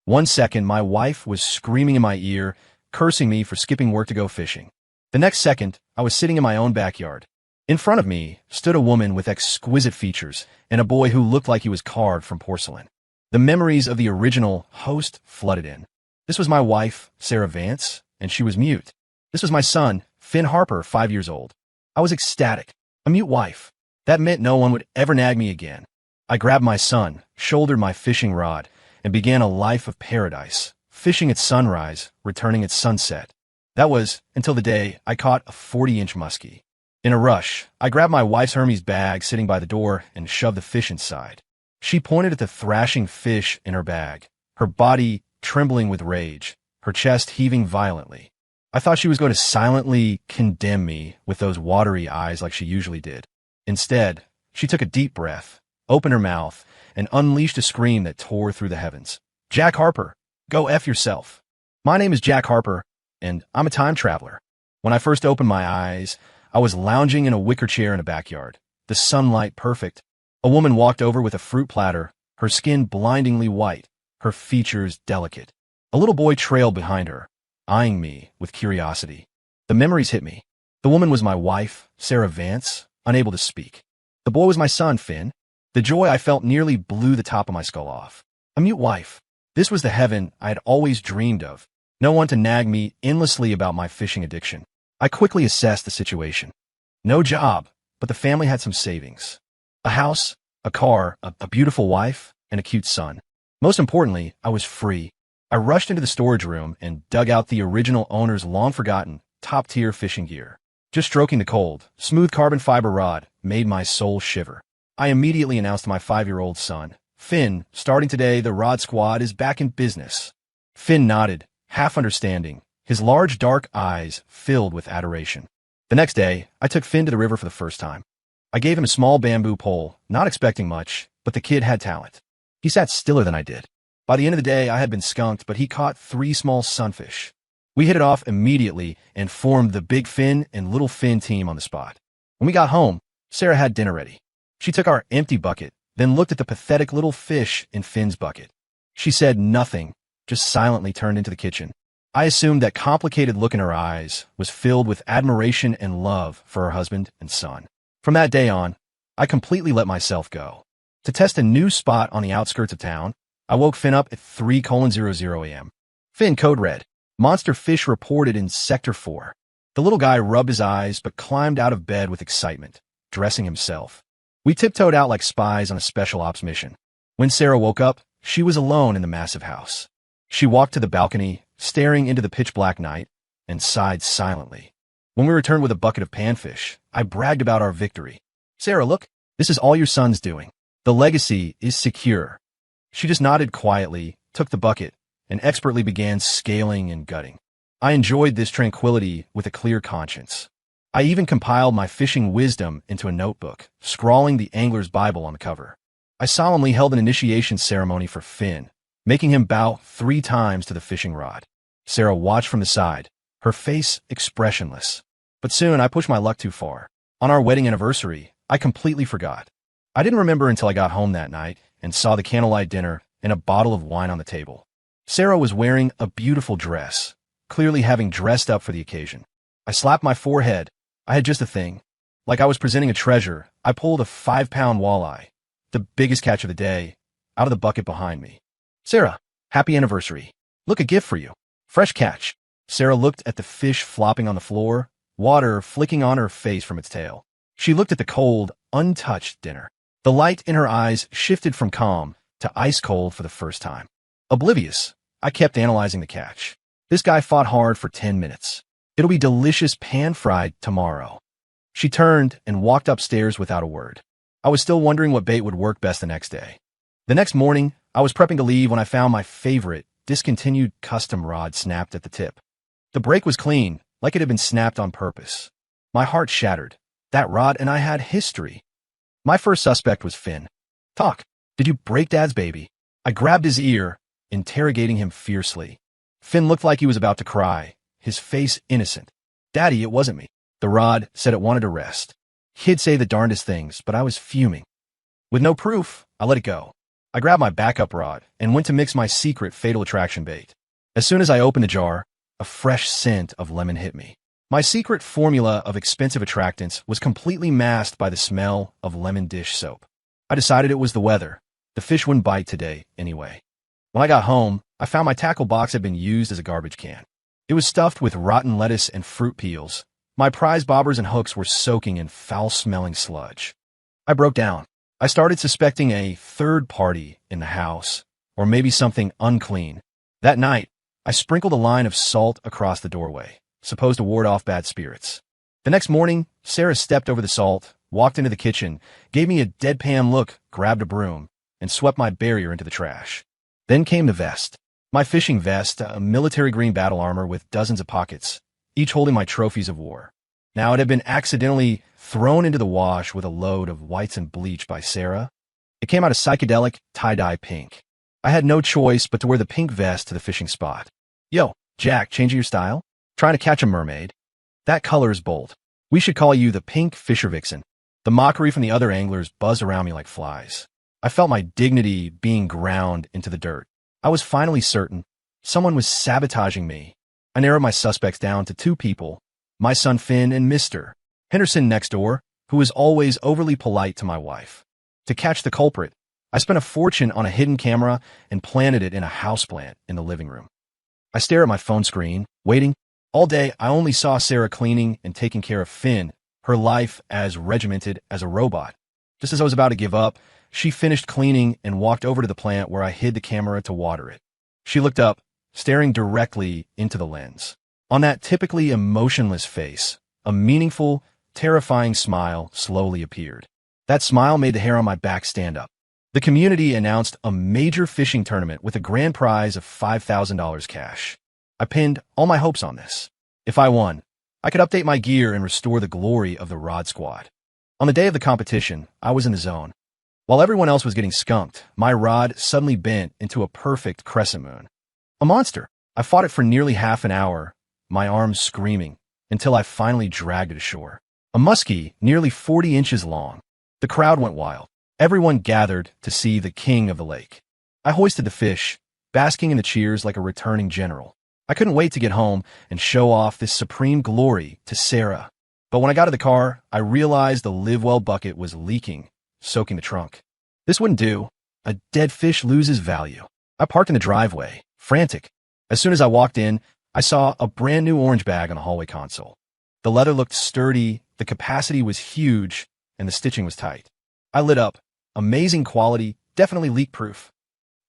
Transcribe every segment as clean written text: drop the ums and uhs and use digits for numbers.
One second, my wife was screaming in my ear, cursing me for skipping work to go fishing. The next second, I was sitting in my own backyard. In front of me stood a woman with exquisite features and a boy who looked like he was carved from porcelain. The memories of the original host flooded in. This was my wife, Sarah Vance, and she was mute. This was my son, Finn Harper, 5 years old. I was ecstatic. A mute wife. That meant no one would ever nag me again. I grabbed my son, shouldered my fishing rod, and began a life of paradise, fishing at sunrise, returning at sunset. That was until the day I caught a 40-inch muskie. In a rush, I grabbed my wife's Hermes bag sitting by the door and shoved the fish inside. She pointed at the thrashing fish in her bag, her body trembling with rage, her chest heaving violently. I thought she was going to silently condemn me with those watery eyes like she usually did. Instead, she took a deep breath, opened her mouth, and unleashed a scream that tore through the heavens. "Jack Harper, go F yourself. My name is Jack Harper, and I'm a time traveler." When I first opened my eyes, I was lounging in a wicker chair in a backyard, the sunlight perfect. A woman walked over with a fruit platter, her skin blindingly white, her features delicate. A little boy trailed behind her, eyeing me with curiosity. The memories hit me. The woman was my wife, Sarah Vance, unable to speak. The boy was my son, Finn. The joy I felt nearly blew the top of my skull off. A mute wife. This was the heaven I had always dreamed of. No one to nag me endlessly about my fishing addiction. I quickly assessed the situation. No job, but the family had some savings. A house, a car, a beautiful wife, and a cute son. Most importantly, I was free. I rushed into the storage room and dug out the original owner's long-forgotten, top-tier fishing gear. Just stroking the cold, smooth carbon fiber rod made my soul shiver. I immediately announced to my 5-year-old son, "Finn, starting today, the Rod Squad is back in business." Finn nodded, half understanding, his large dark eyes filled with adoration. The next day, I took Finn to the river for the first time. I gave him a small bamboo pole, not expecting much, but the kid had talent. He sat stiller than I did. By the end of the day, I had been skunked, but he caught 3 small sunfish. We hit it off immediately and formed the Big Finn and Little Finn team on the spot. When we got home, Sarah had dinner ready. She took our empty bucket, then looked at the pathetic little fish in Finn's bucket. She said nothing, just silently turned into the kitchen. I assumed that complicated look in her eyes was filled with admiration and love for her husband and son. From that day on, I completely let myself go. To test a new spot on the outskirts of town, I woke Finn up at 3:00 a.m. Finn, code red. Monster fish reported in Sector 4. The little guy rubbed his eyes but climbed out of bed with excitement, dressing himself. We tiptoed out like spies on a special ops mission. When Sarah woke up, she was alone in the massive house. She walked to the balcony, staring into the pitch-black night, and sighed silently. When we returned with a bucket of panfish, I bragged about our victory. "Sarah, look, this is all your son's doing. The legacy is secure." She just nodded quietly, took the bucket, and expertly began scaling and gutting. I enjoyed this tranquility with a clear conscience. I even compiled my fishing wisdom into a notebook, scrawling the Angler's Bible on the cover. I solemnly held an initiation ceremony for Finn, making him bow 3 times to the fishing rod. Sarah watched from the side, her face expressionless. But soon I pushed my luck too far. On our wedding anniversary, I completely forgot. I didn't remember until I got home that night and saw the candlelight dinner and a bottle of wine on the table. Sarah was wearing a beautiful dress, clearly having dressed up for the occasion. I slapped my forehead. I had just a thing. Like I was presenting a treasure, I pulled a 5-pound walleye, the biggest catch of the day, out of the bucket behind me. "Sarah, happy anniversary. Look, a gift for you. Fresh catch." Sarah looked at the fish flopping on the floor, water flicking on her face from its tail. She looked at the cold, untouched dinner. The light in her eyes shifted from calm to ice cold for the first time. Oblivious, I kept analyzing the catch. This guy fought hard for 10 minutes. It'll be delicious pan-fried tomorrow. She turned and walked upstairs without a word. I was still wondering what bait would work best the next day. The next morning, I was prepping to leave when I found my favorite, discontinued custom rod snapped at the tip. The break was clean, like it had been snapped on purpose. My heart shattered. That rod and I had history. My first suspect was Finn. "Talk. Did you break Dad's baby?" I grabbed his ear, interrogating him fiercely. Finn looked like he was about to cry, his face innocent. "Daddy, it wasn't me." The rod said it wanted to rest. He'd say the darndest things, but I was fuming. With no proof, I let it go. I grabbed my backup rod and went to mix my secret fatal attraction bait. As soon as I opened the jar, a fresh scent of lemon hit me. My secret formula of expensive attractants was completely masked by the smell of lemon dish soap. I decided it was the weather. The fish wouldn't bite today, anyway. When I got home, I found my tackle box had been used as a garbage can. It was stuffed with rotten lettuce and fruit peels. My prize bobbers and hooks were soaking in foul-smelling sludge. I broke down. I started suspecting a third party in the house, or maybe something unclean. That night, I sprinkled a line of salt across the doorway, supposed to ward off bad spirits. The next morning, Sarah stepped over the salt, walked into the kitchen, gave me a deadpan look, grabbed a broom, and swept my barrier into the trash. Then came the vest. My fishing vest, a military green battle armor with dozens of pockets, each holding my trophies of war. Now, it had been accidentally thrown into the wash with a load of whites and bleach by Sarah. It came out a psychedelic tie-dye pink. I had no choice but to wear the pink vest to the fishing spot. Yo, Jack, changing your style? Trying to catch a mermaid? That color is bold. We should call you the Pink Fisher Vixen. The mockery from the other anglers buzzed around me like flies. I felt my dignity being ground into the dirt. I was finally certain someone was sabotaging me. I narrowed my suspects down to two people, my son Finn and Mr. Henderson next door, who was always overly polite to my wife. To catch the culprit, I spent a fortune on a hidden camera and planted it in a houseplant in the living room. I stare at my phone screen, waiting. All day, I only saw Sarah cleaning and taking care of Finn, her life as regimented as a robot. Just as I was about to give up, she finished cleaning and walked over to the plant where I hid the camera to water it. She looked up, staring directly into the lens. On that typically emotionless face, a meaningful, terrifying smile slowly appeared. That smile made the hair on my back stand up. The community announced a major fishing tournament with a grand prize of $5,000 cash. I pinned all my hopes on this. If I won, I could update my gear and restore the glory of the Rod Squad. On the day of the competition, I was in the zone. While everyone else was getting skunked, my rod suddenly bent into a perfect crescent moon. A monster. I fought it for nearly half an hour, my arms screaming, until I finally dragged it ashore. A muskie nearly 40 inches long. The crowd went wild. Everyone gathered to see the king of the lake. I hoisted the fish, basking in the cheers like a returning general. I couldn't wait to get home and show off this supreme glory to Sarah. But when I got to the car, I realized the Live Well bucket was leaking, soaking the trunk. This wouldn't do. A dead fish loses value. I parked in the driveway, frantic. As soon as I walked in, I saw a brand new orange bag on the hallway console. The leather looked sturdy, the capacity was huge, and the stitching was tight. I lit up. Amazing quality, definitely leak-proof.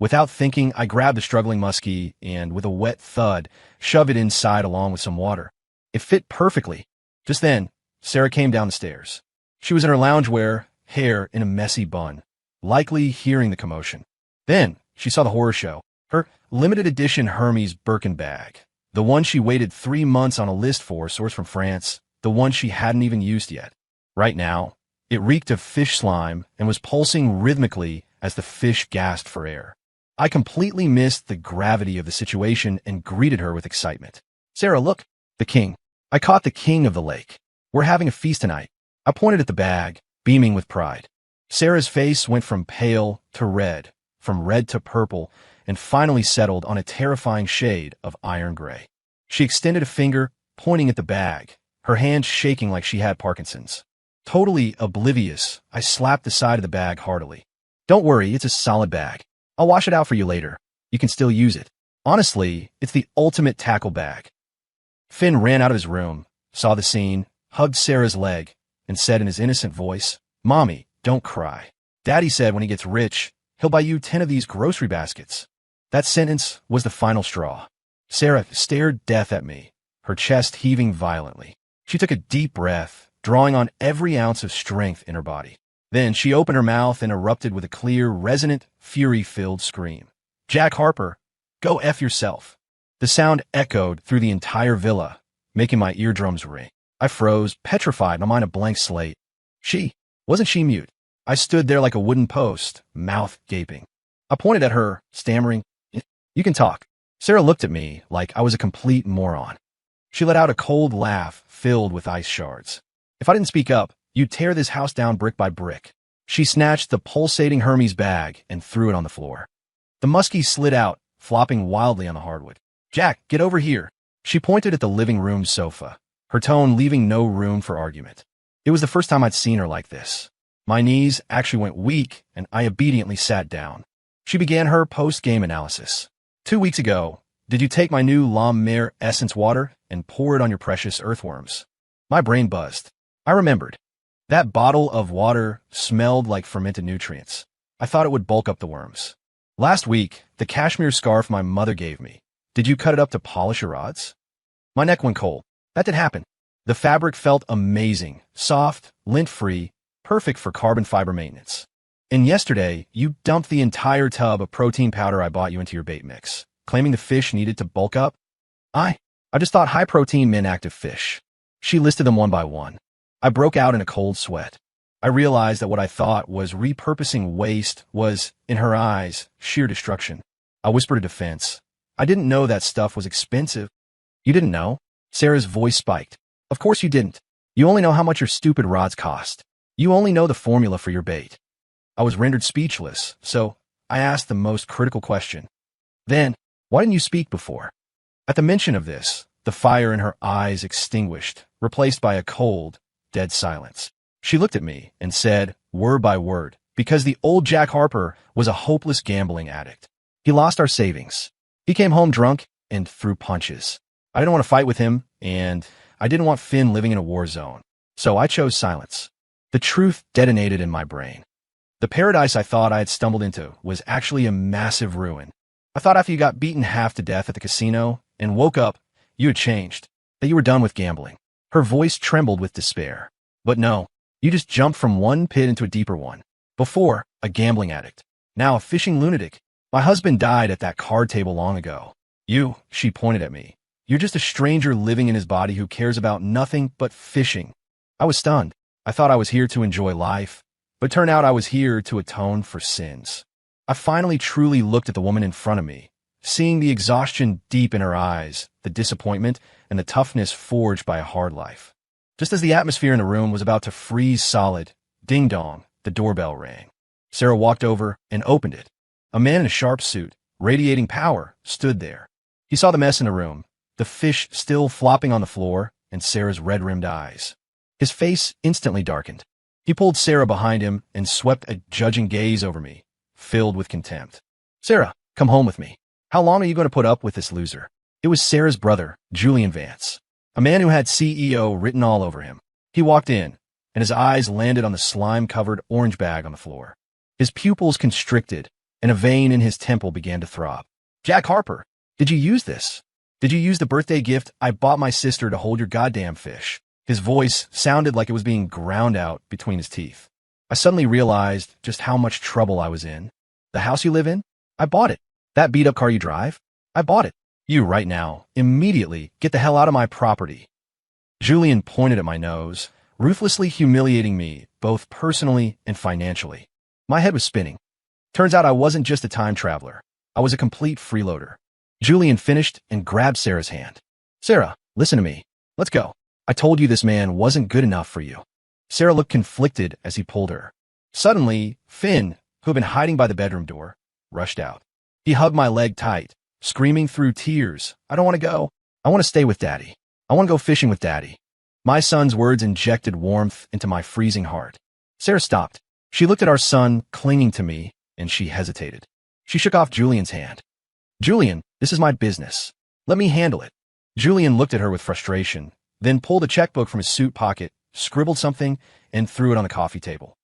Without thinking, I grabbed the struggling muskie and, with a wet thud, shoved it inside along with some water. It fit perfectly. Just then, Sarah came down the stairs. She was in her loungewear, hair in a messy bun, likely hearing the commotion. Then, she saw the horror show. Her limited edition Hermes Birkin bag. The one she waited 3 months on a list for, sourced from France. The one she hadn't even used yet. Right now, it reeked of fish slime and was pulsing rhythmically as the fish gasped for air. I completely missed the gravity of the situation and greeted her with excitement. Sarah, look, the king. I caught the king of the lake. We're having a feast tonight. I pointed at the bag, beaming with pride. Sarah's face went from pale to red, from red to purple, and finally settled on a terrifying shade of iron gray. She extended a finger, pointing at the bag, her hand shaking like she had Parkinson's. Totally oblivious, I slapped the side of the bag heartily. Don't worry, it's a solid bag. I'll wash it out for you later. You can still use it. Honestly, it's the ultimate tackle bag. Finn ran out of his room, saw the scene, hugged Sarah's leg, and said in his innocent voice, Mommy, don't cry. Daddy said when he gets rich, he'll buy you 10 of these grocery baskets. That sentence was the final straw. Sarah stared death at me, her chest heaving violently. She took a deep breath, drawing on every ounce of strength in her body. Then she opened her mouth and erupted with a clear, resonant, fury-filled scream. Jack Harper, go F yourself. The sound echoed through the entire villa, making my eardrums ring. I froze, petrified, my mind a blank slate. Wasn't she mute? I stood there like a wooden post, mouth gaping. I pointed at her, stammering, You can talk. Sarah looked at me like I was a complete moron. She let out a cold laugh filled with ice shards. If I didn't speak up, you'd tear this house down brick by brick. She snatched the pulsating Hermes bag and threw it on the floor. The muskie slid out, flopping wildly on the hardwood. "Jack, get over here." She pointed at the living room sofa, her tone leaving no room for argument. It was the first time I'd seen her like this. My knees actually went weak, and I obediently sat down. She began her post-game analysis. "2 weeks ago, did you take my new La Mer essence water and pour it on your precious earthworms?" My brain buzzed. I remembered. That bottle of water smelled like fermented nutrients. I thought it would bulk up the worms. "Last week, the cashmere scarf my mother gave me. Did you cut it up to polish your rods?" My neck went cold. That did happen. The fabric felt amazing, soft, lint-free, perfect for carbon fiber maintenance. "And yesterday, you dumped the entire tub of protein powder I bought you into your bait mix, claiming the fish needed to bulk up." I just thought high protein meant active fish. She listed them one by one. I broke out in a cold sweat. I realized that what I thought was repurposing waste was, in her eyes, sheer destruction. I whispered a defense. "I didn't know that stuff was expensive." "You didn't know?" Sarah's voice spiked. "Of course you didn't. You only know how much your stupid rods cost. You only know the formula for your bait." I was rendered speechless, so I asked the most critical question. "Then, why didn't you speak before?" At the mention of this, the fire in her eyes extinguished, replaced by a cold, dead silence. She looked at me and said, word by word, because the old Jack Harper was a hopeless gambling addict. He lost our savings. He came home drunk and threw punches. I didn't want to fight with him, and I didn't want Finn living in a war zone. So I chose silence. The truth detonated in my brain. The paradise I thought I had stumbled into was actually a massive ruin. I thought after you got beaten half to death at the casino and woke up, you had changed, that you were done with gambling. Her voice trembled with despair. But no, you just jumped from one pit into a deeper one. Before, a gambling addict. Now a fishing lunatic. My husband died at that card table long ago. She pointed at me. You're just a stranger living in his body who cares about nothing but fishing. I was stunned. I thought I was here to enjoy life, but turned out I was here to atone for sins. I finally truly looked at the woman in front of me, seeing the exhaustion deep in her eyes, the disappointment, and the toughness forged by a hard life. Just as the atmosphere in the room was about to freeze solid, ding-dong, the doorbell rang. Sarah walked over and opened it. A man in a sharp suit, radiating power, stood there. He saw the mess in the room, the fish still flopping on the floor, and Sarah's red-rimmed eyes. His face instantly darkened. He pulled Sarah behind him and swept a judging gaze over me, filled with contempt. "Sarah, come home with me. How long are you going to put up with this loser?" It was Sarah's brother, Julian Vance, a man who had CEO written all over him. He walked in, and his eyes landed on the slime-covered orange bag on the floor. His pupils constricted, and a vein in his temple began to throb. "Jack Harper, did you use this? Did you use the birthday gift I bought my sister to hold your goddamn fish?" His voice sounded like it was being ground out between his teeth. I suddenly realized just how much trouble I was in. "The house you live in? I bought it. That beat-up car you drive? I bought it. You, right now, immediately get the hell out of my property." Julian pointed at my nose, ruthlessly humiliating me, both personally and financially. My head was spinning. Turns out I wasn't just a time traveler. I was a complete freeloader. Julian finished and grabbed Sarah's hand. "Sarah, listen to me. Let's go. I told you this man wasn't good enough for you." Sarah looked conflicted as he pulled her. Suddenly, Finn, who had been hiding by the bedroom door, rushed out. He hugged my leg tight, screaming through tears, "I don't want to go. I want to stay with Daddy. I want to go fishing with Daddy." My son's words injected warmth into my freezing heart. Sarah stopped. She looked at our son clinging to me, and she hesitated. She shook off Julian's hand. "Julian, this is my business. Let me handle it." Julian looked at her with frustration, then pulled a checkbook from his suit pocket, scribbled something, and threw it on the coffee table.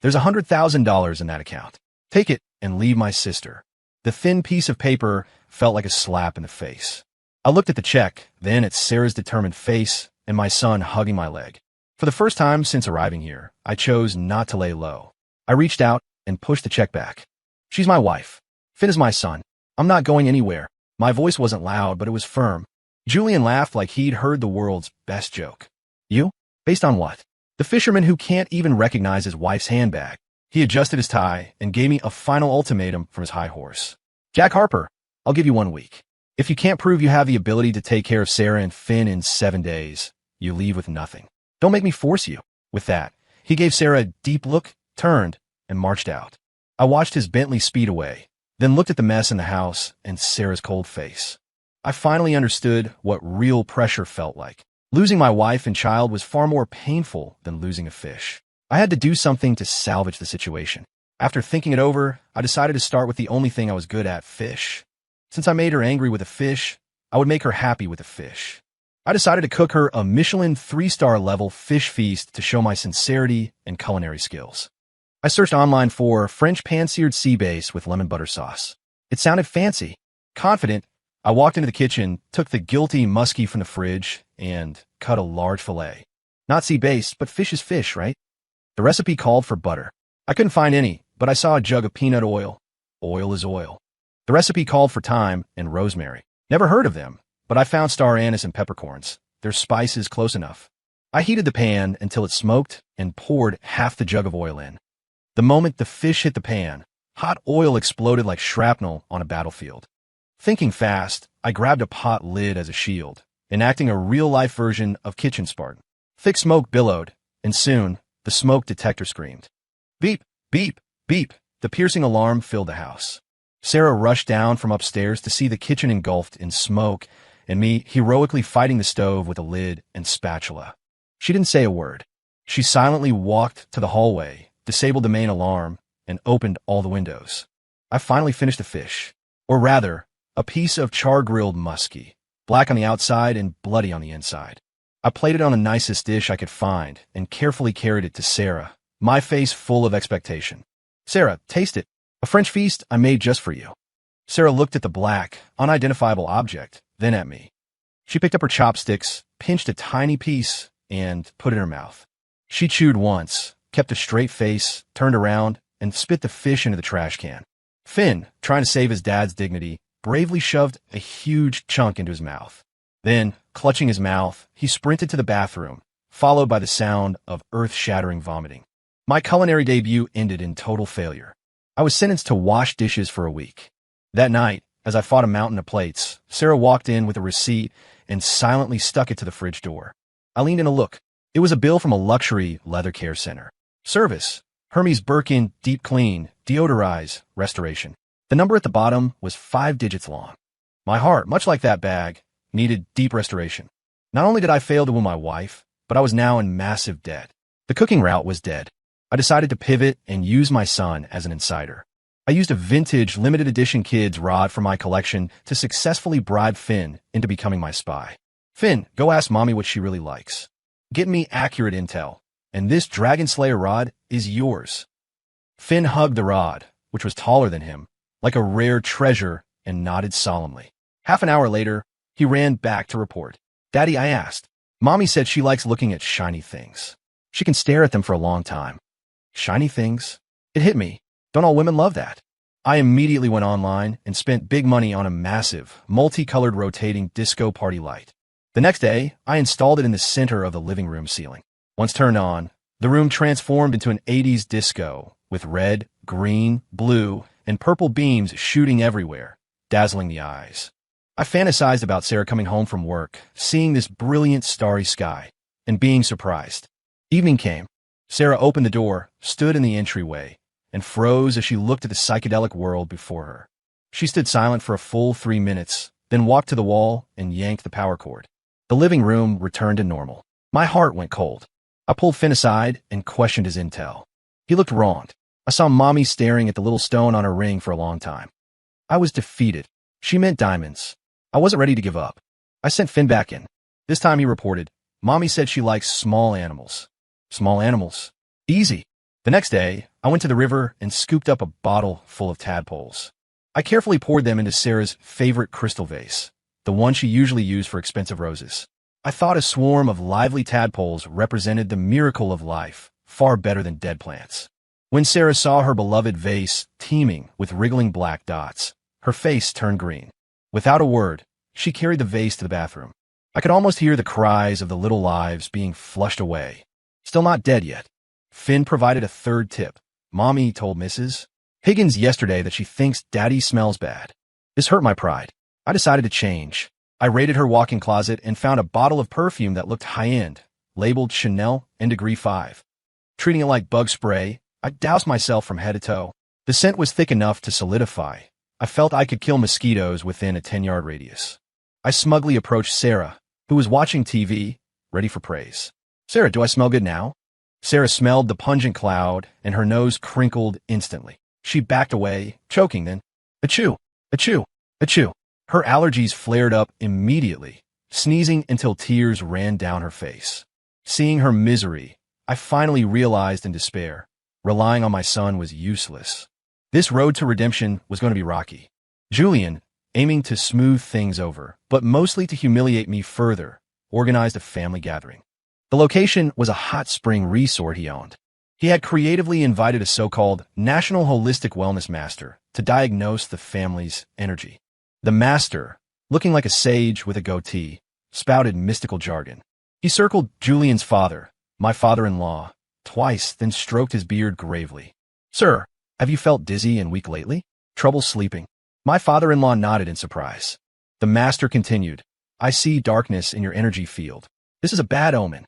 "There's $100,000 in that account. Take it and leave my sister." The thin piece of paper felt like a slap in the face. I looked at the check, then at Sarah's determined face and my son hugging my leg. For the first time since arriving here, I chose not to lay low. I reached out and pushed the check back. "She's my wife. Finn is my son. I'm not going anywhere." My voice wasn't loud, but it was firm. Julian laughed like he'd heard the world's best joke. "You? Based on what?" "The fisherman who can't even recognize his wife's handbag." He adjusted his tie and gave me a final ultimatum from his high horse. "Jack Harper, I'll give you 1 week. If you can't prove you have the ability to take care of Sarah and Finn in 7 days, you leave with nothing. Don't make me force you." With that, he gave Sarah a deep look, turned, and marched out. I watched his Bentley speed away, then looked at the mess in the house and Sarah's cold face. I finally understood what real pressure felt like. Losing my wife and child was far more painful than losing a fish. I had to do something to salvage the situation. After thinking it over, I decided to start with the only thing I was good at, fish. Since I made her angry with a fish, I would make her happy with a fish. I decided to cook her a Michelin 3-star level fish feast to show my sincerity and culinary skills. I searched online for French pan-seared sea bass with lemon butter sauce. It sounded fancy. Confident, I walked into the kitchen, took the guilty muskie from the fridge, and cut a large fillet. Not sea bass, but fish is fish, right? The recipe called for butter. I couldn't find any, but I saw a jug of peanut oil. Oil is oil. The recipe called for thyme and rosemary. Never heard of them, but I found star anise and peppercorns. Their spice is close enough. I heated the pan until it smoked and poured half the jug of oil in. The moment the fish hit the pan, hot oil exploded like shrapnel on a battlefield. Thinking fast, I grabbed a pot lid as a shield, enacting a real-life version of Kitchen Spartan. Thick smoke billowed, and soon, the smoke detector screamed. Beep, beep, beep. The piercing alarm filled the house. Sarah rushed down from upstairs to see the kitchen engulfed in smoke, and me heroically fighting the stove with a lid and spatula. She didn't say a word. She silently walked to the hallway, disabled the main alarm, and opened all the windows. I finally finished the fish. Or rather, a piece of char-grilled muskie, black on the outside and bloody on the inside. I plated it on the nicest dish I could find and carefully carried it to Sarah, my face full of expectation. Sarah, taste it. A French feast I made just for you. Sarah looked at the black, unidentifiable object, then at me. She picked up her chopsticks, pinched a tiny piece, and put it in her mouth. She chewed once, kept a straight face, turned around, and spit the fish into the trash can. Finn, trying to save his dad's dignity, bravely shoved a huge chunk into his mouth. Then, clutching his mouth, he sprinted to the bathroom, followed by the sound of earth-shattering vomiting. My culinary debut ended in total failure. I was sentenced to wash dishes for a week. That night, as I fought a mountain of plates, Sarah walked in with a receipt and silently stuck it to the fridge door. I leaned in to look. It was a bill from a luxury leather care center. Service: Hermes Birkin Deep Clean, Deodorize, Restoration. The number at the bottom was 5 digits long. My heart, much like that bag, needed deep restoration. Not only did I fail to woo my wife, but I was now in massive debt. The cooking route was dead. I decided to pivot and use my son as an insider. I used a vintage limited edition kid's rod from my collection to successfully bribe Finn into becoming my spy. Finn, go ask mommy what she really likes. Get me accurate intel, and this Dragon Slayer rod is yours. Finn hugged the rod, which was taller than him, like a rare treasure, and nodded solemnly. Half an hour later, he ran back to report. Daddy, I asked. Mommy said she likes looking at shiny things. She can stare at them for a long time. Shiny things? It hit me. Don't all women love that? I immediately went online and spent big money on a massive, multicolored rotating disco party light. The next day, I installed it in the center of the living room ceiling. Once turned on, the room transformed into an 80s disco with red, green, blue, and purple beams shooting everywhere, dazzling the eyes. I fantasized about Sarah coming home from work, seeing this brilliant starry sky, and being surprised. Evening came. Sarah opened the door, stood in the entryway, and froze as she looked at the psychedelic world before her. She stood silent for a full 3 minutes, then walked to the wall and yanked the power cord. The living room returned to normal. My heart went cold. I pulled Finn aside and questioned his intel. He looked wronged. I saw Mommy staring at the little stone on her ring for a long time. I was defeated. She meant diamonds. I wasn't ready to give up. I sent Finn back in. This time he reported, Mommy said she likes small animals. Small animals. Easy. The next day, I went to the river and scooped up a bottle full of tadpoles. I carefully poured them into Sarah's favorite crystal vase, the one she usually used for expensive roses. I thought a swarm of lively tadpoles represented the miracle of life, far better than dead plants. When Sarah saw her beloved vase teeming with wriggling black dots, her face turned green. Without a word, she carried the vase to the bathroom. I could almost hear the cries of the little lives being flushed away. Still not dead yet. Finn provided a third tip. Mommy told Mrs. Higgins yesterday that she thinks Daddy smells bad. This hurt my pride. I decided to change. I raided her walk-in closet and found a bottle of perfume that looked high-end, labeled Chanel and Degree 5. Treating it like bug spray, I doused myself from head to toe. The scent was thick enough to solidify. I felt I could kill mosquitoes within a 10-yard radius. I smugly approached Sarah, who was watching TV, ready for praise. Sarah, do I smell good now? Sarah smelled the pungent cloud, and her nose crinkled instantly. She backed away, choking then. Achoo! Achoo! Achoo! Her allergies flared up immediately, sneezing until tears ran down her face. Seeing her misery, I finally realized in despair, relying on my son was useless. This road to redemption was going to be rocky. Julian, aiming to smooth things over, but mostly to humiliate me further, organized a family gathering. The location was a hot spring resort he owned. He had creatively invited a so-called National Holistic Wellness Master to diagnose the family's energy. The master, looking like a sage with a goatee, spouted mystical jargon. He circled Julian's father, my father-in-law, twice, then stroked his beard gravely. Sir, have you felt dizzy and weak lately? Trouble sleeping? My father-in-law nodded in surprise. The master continued, I see darkness in your energy field. This is a bad omen.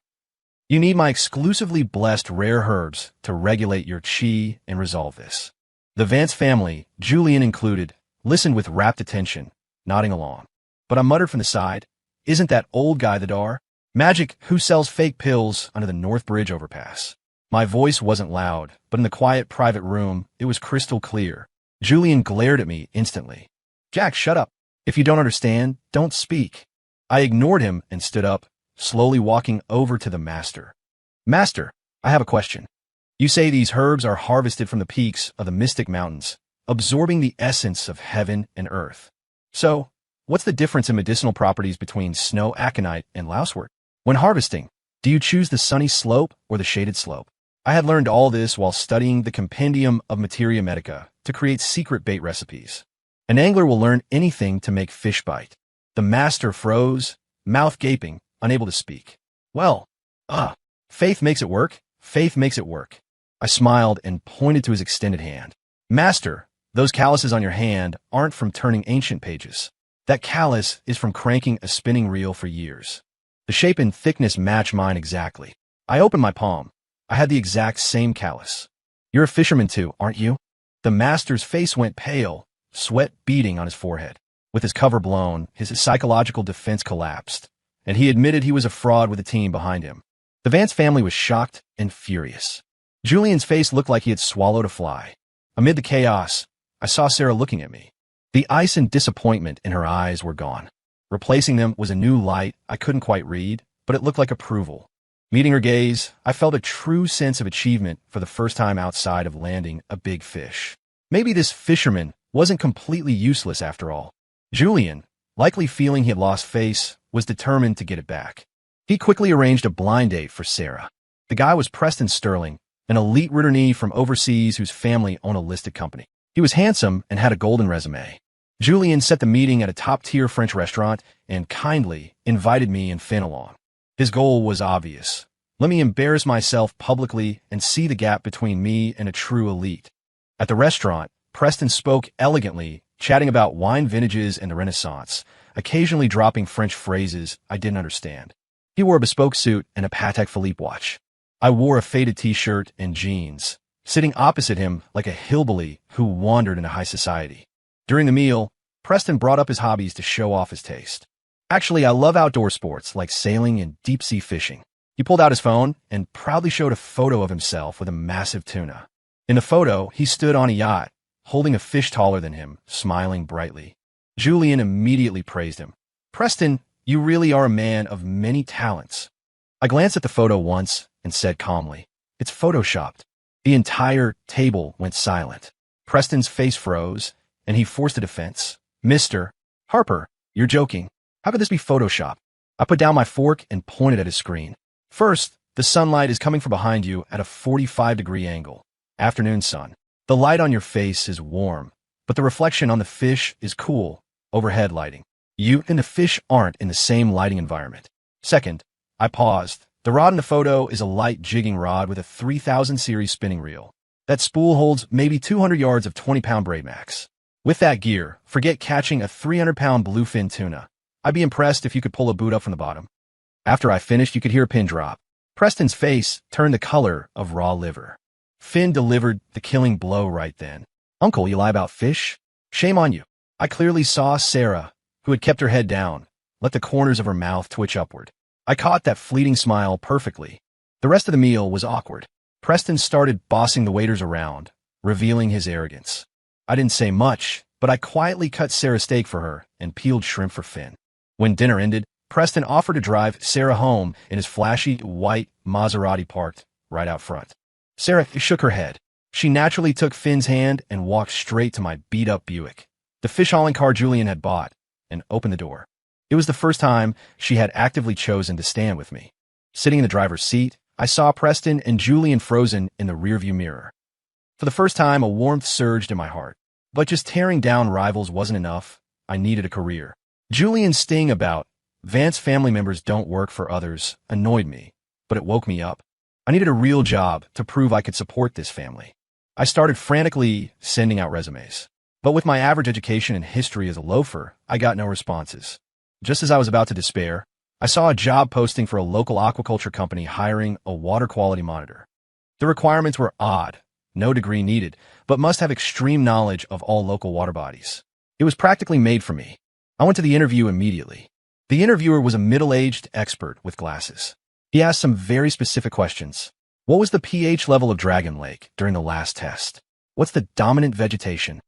You need my exclusively blessed rare herbs to regulate your chi and resolve this. The Vance family, Julian included, listened with rapt attention, nodding along. But I muttered from the side, isn't that old guy the Dar? Magic who sells fake pills under the North Bridge overpass. My voice wasn't loud, but in the quiet private room, it was crystal clear. Julian glared at me instantly. Jack, shut up. If you don't understand, don't speak. I ignored him and stood up, slowly walking over to the master. Master, I have a question. You say these herbs are harvested from the peaks of the Mystic Mountains, absorbing the essence of heaven and earth. So, what's the difference in medicinal properties between snow aconite and lousewort? When harvesting, do you choose the sunny slope or the shaded slope? I had learned all this while studying the Compendium of Materia Medica to create secret bait recipes. An angler will learn anything to make fish bite. The master froze, mouth gaping, unable to speak. Well, faith makes it work. Faith makes it work. I smiled and pointed to his extended hand. Master, those calluses on your hand aren't from turning ancient pages. That callus is from cranking a spinning reel for years. The shape and thickness match mine exactly. I opened my palm. I had the exact same callus. You're a fisherman too, aren't you? The master's face went pale, sweat beading on his forehead. With his cover blown, his psychological defense collapsed, and he admitted he was a fraud with a team behind him. The Vance family was shocked and furious. Julian's face looked like he had swallowed a fly. Amid the chaos, I saw Sarah looking at me. The ice and disappointment in her eyes were gone. Replacing them was a new light I couldn't quite read, but it looked like approval. Meeting her gaze, I felt a true sense of achievement for the first time outside of landing a big fish. Maybe this fisherman wasn't completely useless after all. Julian, likely feeling he had lost face, was determined to get it back. He quickly arranged a blind date for Sarah. The guy was Preston Sterling, an elite returnee from overseas whose family owned a listed company. He was handsome and had a golden resume. Julian set the meeting at a top-tier French restaurant and kindly invited me and Finn along. His goal was obvious. Let me embarrass myself publicly and see the gap between me and a true elite. At the restaurant, Preston spoke elegantly, chatting about wine vintages and the Renaissance, occasionally dropping French phrases I didn't understand. He wore a bespoke suit and a Patek Philippe watch. I wore a faded t-shirt and jeans, sitting opposite him like a hillbilly who wandered into high society. During the meal, Preston brought up his hobbies to show off his taste. Actually, I love outdoor sports like sailing and deep-sea fishing. He pulled out his phone and proudly showed a photo of himself with a massive tuna. In the photo, he stood on a yacht, holding a fish taller than him, smiling brightly. Julian immediately praised him. Preston, you really are a man of many talents. I glanced at the photo once and said calmly, it's photoshopped. The entire table went silent. Preston's face froze, and he forced a defense. Mr. Harper, you're joking. How could this be Photoshop? I put down my fork and pointed at his screen. First, the sunlight is coming from behind you at a 45-degree angle. Afternoon sun. The light on your face is warm, but the reflection on the fish is cool, overhead lighting. You and the fish aren't in the same lighting environment. Second, I paused. The rod in the photo is a light jigging rod with a 3000 series spinning reel. That spool holds maybe 200 yards of 20-pound braid max. With that gear, forget catching a 300-pound bluefin tuna. I'd be impressed if you could pull a boot up from the bottom. After I finished, you could hear a pin drop. Preston's face turned the color of raw liver. Finn delivered the killing blow right then. Uncle, you lie about fish? Shame on you. I clearly saw Sarah, who had kept her head down, let the corners of her mouth twitch upward. I caught that fleeting smile perfectly. The rest of the meal was awkward. Preston started bossing the waiters around, revealing his arrogance. I didn't say much, but I quietly cut Sarah's steak for her and peeled shrimp for Finn. When dinner ended, Preston offered to drive Sarah home in his flashy white Maserati parked right out front. Sarah shook her head. She naturally took Finn's hand and walked straight to my beat-up Buick, the fish-hauling car Julian had bought, and opened the door. It was the first time she had actively chosen to stand with me. Sitting in the driver's seat, I saw Preston and Julian frozen in the rearview mirror. For the first time, a warmth surged in my heart. But just tearing down rivals wasn't enough. I needed a career. Julian's sting about Vance family members don't work for others annoyed me, but it woke me up. I needed a real job to prove I could support this family. I started frantically sending out resumes. But with my average education and history as a loafer, I got no responses. Just as I was about to despair, I saw a job posting for a local aquaculture company hiring a water quality monitor. The requirements were odd, no degree needed, but must have extreme knowledge of all local water bodies. It was practically made for me. I went to the interview immediately. The interviewer was a middle-aged expert with glasses. He asked some very specific questions. What was the pH level of Dragon Lake during the last test? What's the dominant vegetation?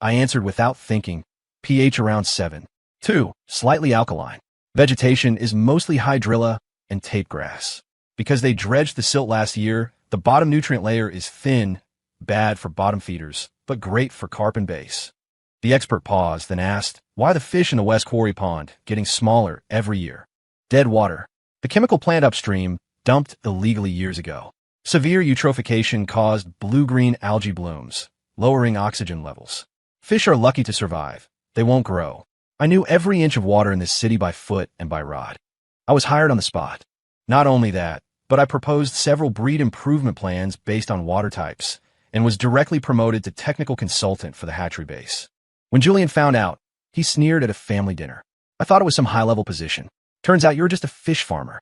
I answered without thinking, pH around 7. 2. Slightly alkaline. Vegetation is mostly hydrilla and tape grass. Because they dredged the silt last year, the bottom nutrient layer is thin, bad for bottom feeders, but great for carp and bass. The expert paused, then asked, why the fish in the West Quarry Pond getting smaller every year? Dead water. The chemical plant upstream dumped illegally years ago. Severe eutrophication caused blue-green algae blooms, lowering oxygen levels. Fish are lucky to survive. They won't grow. I knew every inch of water in this city by foot and by rod. I was hired on the spot. Not only that, but I proposed several breed improvement plans based on water types and was directly promoted to technical consultant for the hatchery base. When Julian found out, he sneered at a family dinner. I thought it was some high-level position. Turns out you're just a fish farmer.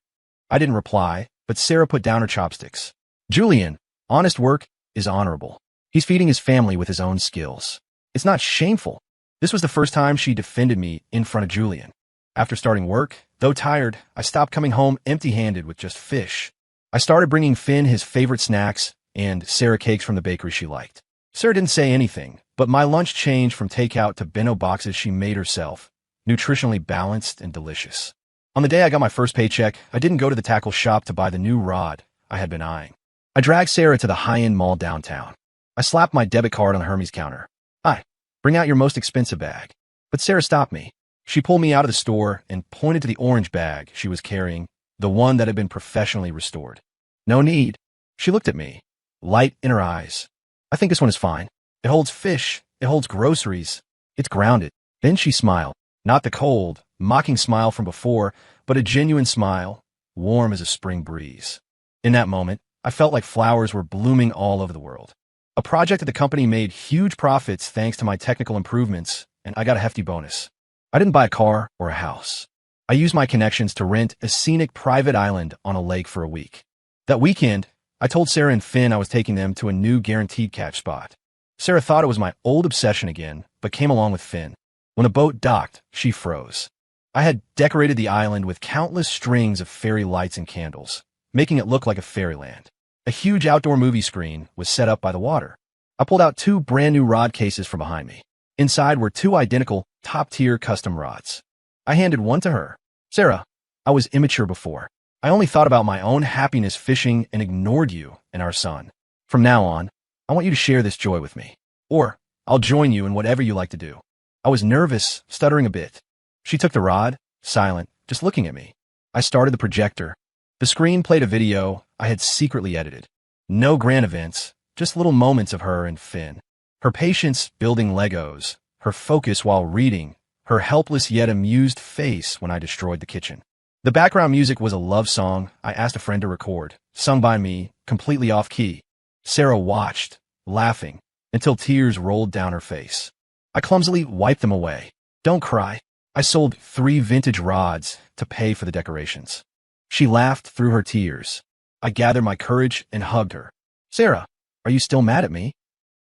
I didn't reply, but Sarah put down her chopsticks. Julian, honest work is honorable. He's feeding his family with his own skills. It's not shameful. This was the first time she defended me in front of Julian. After starting work, though tired, I stopped coming home empty-handed with just fish. I started bringing Finn his favorite snacks and Sarah cakes from the bakery she liked. Sarah didn't say anything, but my lunch changed from takeout to bento boxes she made herself, nutritionally balanced and delicious. On the day I got my first paycheck, I didn't go to the tackle shop to buy the new rod I had been eyeing. I dragged Sarah to the high-end mall downtown. I slapped my debit card on the Hermes counter. Hi, bring out your most expensive bag. But Sarah stopped me. She pulled me out of the store and pointed to the orange bag she was carrying, the one that had been professionally restored. No need. She looked at me, light in her eyes. I think this one is fine. It holds fish. It holds groceries. It's grounded. Then she smiled. Not the cold, mocking smile from before, but a genuine smile, warm as a spring breeze. In that moment, I felt like flowers were blooming all over the world. A project at the company made huge profits thanks to my technical improvements, and I got a hefty bonus. I didn't buy a car or a house. I used my connections to rent a scenic private island on a lake for a week. That weekend, I told Sarah and Finn I was taking them to a new guaranteed catch spot. Sarah thought it was my old obsession again, but came along with Finn. When the boat docked, she froze. I had decorated the island with countless strings of fairy lights and candles, making it look like a fairyland. A huge outdoor movie screen was set up by the water. I pulled out 2 brand-new rod cases from behind me. Inside were 2 identical, top-tier custom rods. I handed one to her. Sarah, I was immature before. I only thought about my own happiness fishing and ignored you and our son. From now on, I want you to share this joy with me. Or, I'll join you in whatever you like to do. I was nervous, stuttering a bit. She took the rod, silent, just looking at me. I started the projector. The screen played a video I had secretly edited. No grand events, just little moments of her and Finn. Her patience building Legos, her focus while reading, her helpless yet amused face when I destroyed the kitchen. The background music was a love song I asked a friend to record, sung by me, completely off-key. Sarah watched, laughing, until tears rolled down her face. I clumsily wiped them away. Don't cry. I sold 3 vintage rods to pay for the decorations. She laughed through her tears. I gathered my courage and hugged her. Sarah, Are you still mad at me?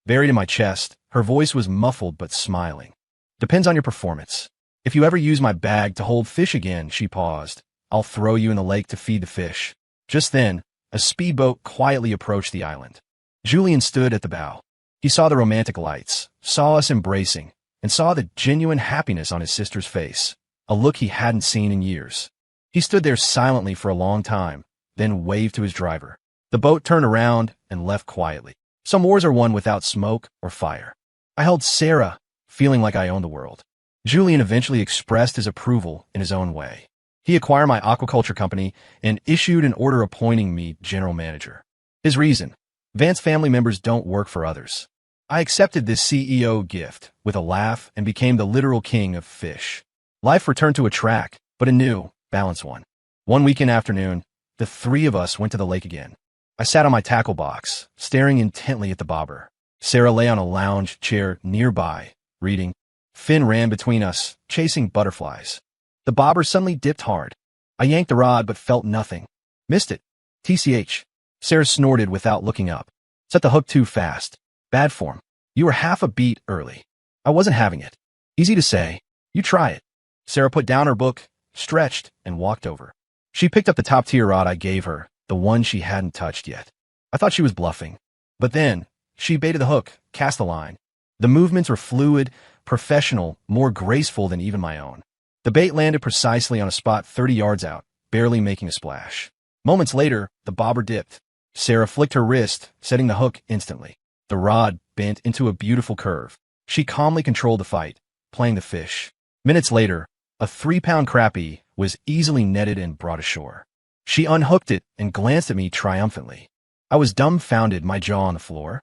Buried in my chest, her voice was muffled but smiling. Depends on your performance. If you ever use my bag to hold fish again, she paused, I'll throw you in the lake to feed the fish. Just then, a speedboat quietly approached the island. Julian stood at the bow. He saw the romantic lights, saw us embracing, and saw the genuine happiness on his sister's face, a look he hadn't seen in years. He stood there silently for a long time, then waved to his driver. The boat turned around and left quietly. Some wars are won without smoke or fire. I held Sarah, feeling like I owned the world. Julian eventually expressed his approval in his own way. He acquired my aquaculture company and issued an order appointing me general manager. His reason: Vance family members don't work for others. I accepted this CEO gift with a laugh and became the literal king of fish. Life returned to a track, but a new, balanced one. One weekend afternoon, the three of us went to the lake again. I sat on my tackle box, staring intently at the bobber. Sarah lay on a lounge chair nearby, reading. Finn ran between us, chasing butterflies. The bobber suddenly dipped hard. I yanked the rod but felt nothing. Missed it. TCH. Sarah snorted without looking up. Set the hook too fast. Bad form. You were half a beat early. I wasn't having it. Easy to say. You try it. Sarah put down her book, stretched, and walked over. She picked up the top-tier rod I gave her, the one she hadn't touched yet. I thought she was bluffing. But then, she baited the hook, cast the line. The movements were fluid, professional, more graceful than even my own. The bait landed precisely on a spot 30 yards out, barely making a splash. Moments later, the bobber dipped. Sarah flicked her wrist, setting the hook instantly. The rod bent into a beautiful curve. She calmly controlled the fight, playing the fish. Minutes later, a 3-pound crappie was easily netted and brought ashore. She unhooked it and glanced at me triumphantly. I was dumbfounded, my jaw on the floor.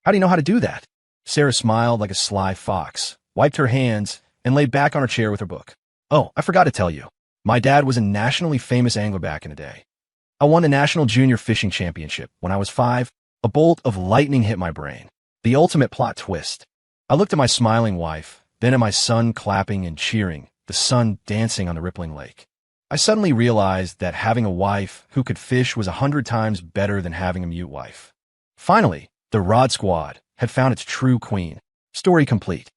How do you know how to do that? Sarah smiled like a sly fox, wiped her hands, and lay back on her chair with her book. Oh, I forgot to tell you. My dad was a nationally famous angler back in the day. I won the National Junior Fishing Championship when I was 5. A bolt of lightning hit my brain. The ultimate plot twist. I looked at my smiling wife, then at my son clapping and cheering, the sun dancing on the rippling lake. I suddenly realized that having a wife who could fish was 100 times better than having a mute wife. Finally, the Rod Squad had found its true queen. Story complete.